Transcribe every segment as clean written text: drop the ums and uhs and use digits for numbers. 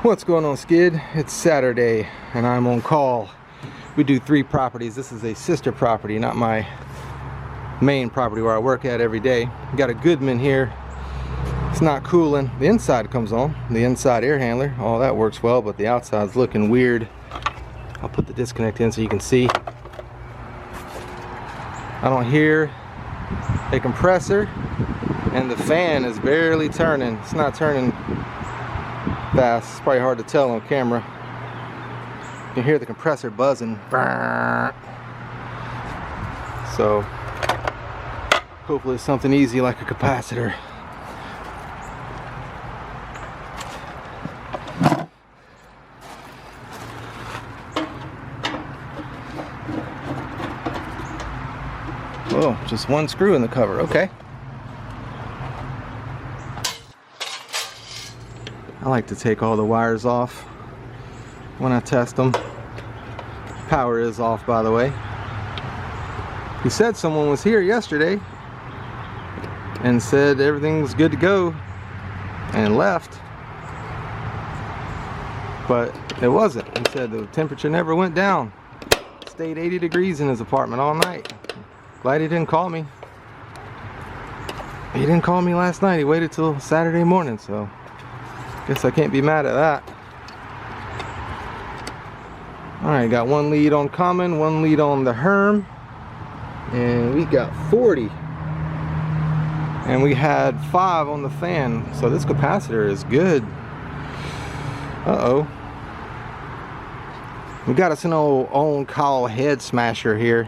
What's going on, Skid? It's Saturday and I'm on call. We do 3 properties. This is a sister property, not my main property where I work at every day. Got a Goodman here. It's not cooling. The inside comes on, the inside air handler, all that works well, but the outside's looking weird. I'll put the disconnect in so you can see. I don't hear a compressor, and the fan is barely turning. It's not turning fast. It's probably hard to tell on camera. You can hear the compressor buzzing. So hopefully it's something easy like a capacitor. Oh, just one screw in the cover. Okay. I like to take all the wires off when I test them. Power is off, by the way. He said someone was here yesterday and said everything was good to go and left, but it wasn't. He said the temperature never went down. Stayed 80 degrees in his apartment all night. Glad he didn't call me. He didn't call me last night. He waited till Saturday morning, so guess I can't be mad at that. Alright, got one lead on common, one lead on the Herm, and we got 40. And we had 5 on the fan, so this capacitor is good. Uh-oh. We got us an own cowl head smasher here.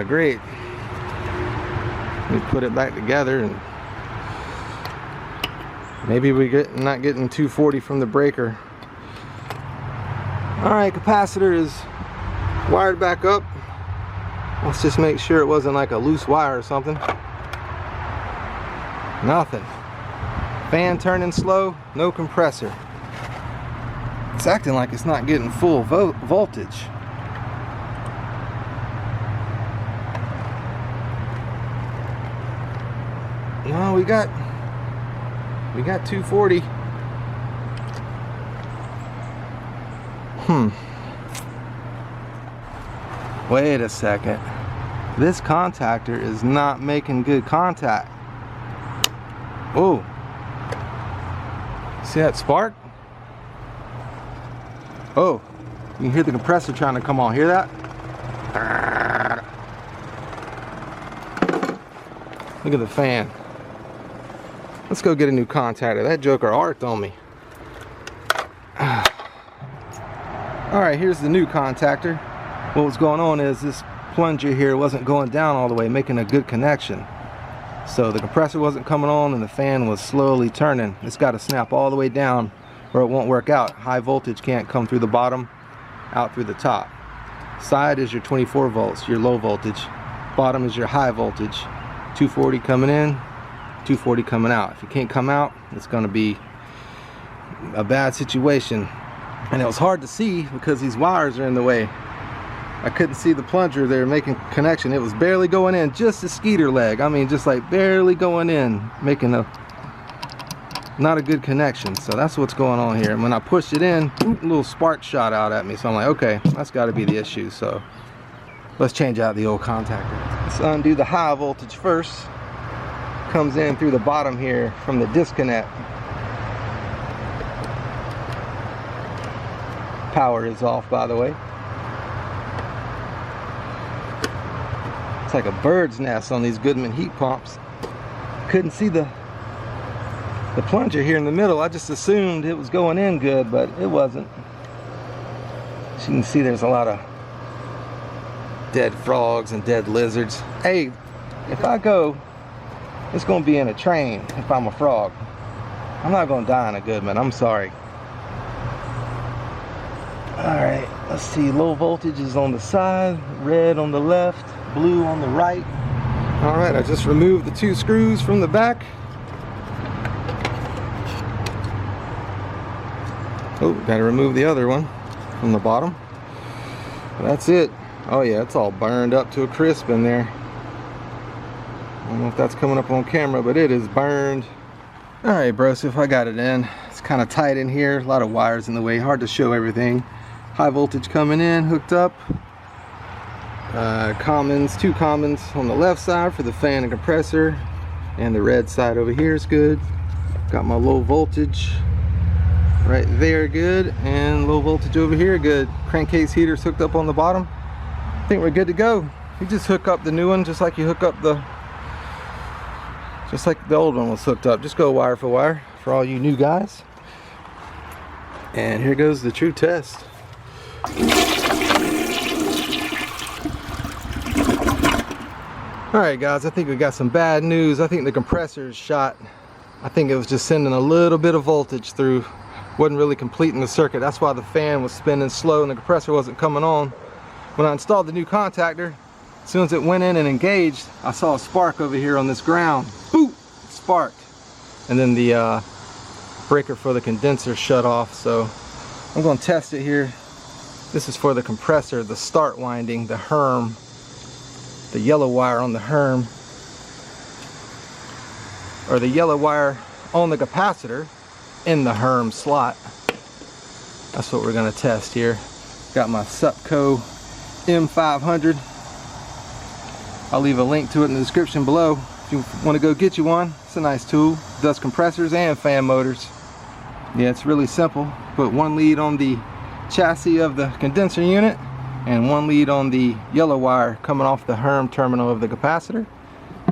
Great. We put it back together, and maybe we're not getting 240 from the breaker. Alright, capacitor is wired back up. Let's just make sure it wasn't like a loose wire or something. Nothing. Fan turning slow, no compressor. It's acting like it's not getting full voltage. No, we got 240. Wait a second. This contactor is not making good contact. Oh. See that spark? Oh. You can hear the compressor trying to come on. Hear that? Look at the fan. Let's go get a new contactor. That joker arced on me. Alright, here's the new contactor. What was going on is this plunger here wasn't going down all the way, making a good connection. So the compressor wasn't coming on and the fan was slowly turning. It's got to snap all the way down or it won't work out. High voltage can't come through the bottom, out through the top. Side is your 24 volts, your low voltage. Bottom is your high voltage. 240 coming in, 240 coming out. If you can't come out, it's going to be a bad situation. And it was hard to see because these wires are in the way. I couldn't see the plunger there making connection. It was barely going in, just a skeeter leg. I mean, just like barely going in, making not a good connection. So that's what's going on here. And when I pushed it in, a little spark shot out at me. So I'm like, okay, that's got to be the issue. So let's change out the old contactor. Let's undo the high voltage first. Comes in through the bottom here from the disconnect. Power is off, by the way. It's like a bird's nest on these Goodman heat pumps. Couldn't see the plunger here in the middle. I just assumed it was going in good, but it wasn't. As you can see, there's a lot of dead frogs and dead lizards. Hey, if I go, it's gonna be in a train if I'm a frog. I'm not gonna die in a Goodman, I'm sorry. Alright, let's see, low voltage is on the side, red on the left, blue on the right. Alright, I just removed the 2 screws from the back. Oh, gotta remove the other one from the bottom. That's it. Oh yeah, it's all burned up to a crisp in there. I don't know if that's coming up on camera, but it is burned. Alright, bro, so if I got it in, it's kind of tight in here, a lot of wires in the way, hard to show everything. High voltage coming in, hooked up. Commons, 2 commons on the left side for the fan and compressor, and the red side over here is good. Got my low voltage right there, good, and low voltage over here, good. Crankcase heaters hooked up on the bottom. I think we're good to go. You just hook up the new one just like you hook up the old one was hooked up. Just go wire for wire for all you new guys. And here goes the true test. Alright guys, I think we got some bad news. I think the compressor is shot. I think it was just sending a little bit of voltage through. Wasn't really completing the circuit. That's why the fan was spinning slow and the compressor wasn't coming on. When I installed the new contactor, as soon as it went in and engaged, I saw a spark over here on this ground. Boop! It sparked. And then the breaker for the condenser shut off. So I'm going to test it here. This is for the compressor, the start winding, the HERM, the yellow wire on the HERM, or the yellow wire on the capacitor in the HERM slot. That's what we're going to test here. Got my Supco M500. I'll leave a link to it in the description below if you want to go get you one. It's a nice tool. It does compressors and fan motors. Yeah, it's really simple. Put 1 lead on the chassis of the condenser unit and 1 lead on the yellow wire coming off the HERM terminal of the capacitor,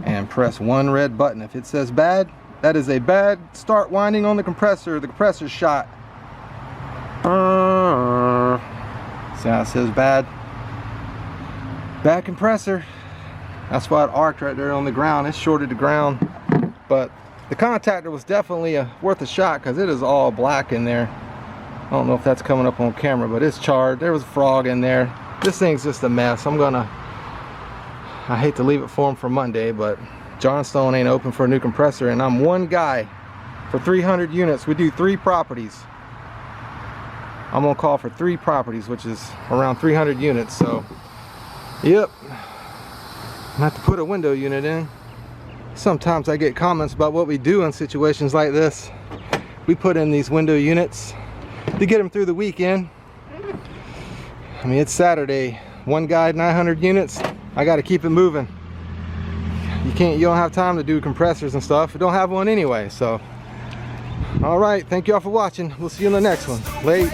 and press 1 red button. If it says bad, that is a bad start winding on the compressor. The compressor's shot. See how it says bad? Bad compressor. That's why it arced right there on the ground. It shorted the ground. But the contactor was definitely worth a shot because it is all black in there. I don't know if that's coming up on camera, but it's charred. There was a frog in there. This thing's just a mess. I hate to leave it for him for Monday, but Johnstone ain't open for a new compressor, and I'm one guy for 300 units. We do 3 properties. I'm gonna call for 3 properties, which is around 300 units. So, yep. I have to put a window unit in. Sometimes I get comments about what we do in situations like this. We put in these window units to get them through the weekend. I mean, it's Saturday. One guy, 900 units. I got to keep it moving. You don't have time to do compressors and stuff. We don't have one anyway. So, all right. Thank y'all for watching. We'll see you in the next one. Late.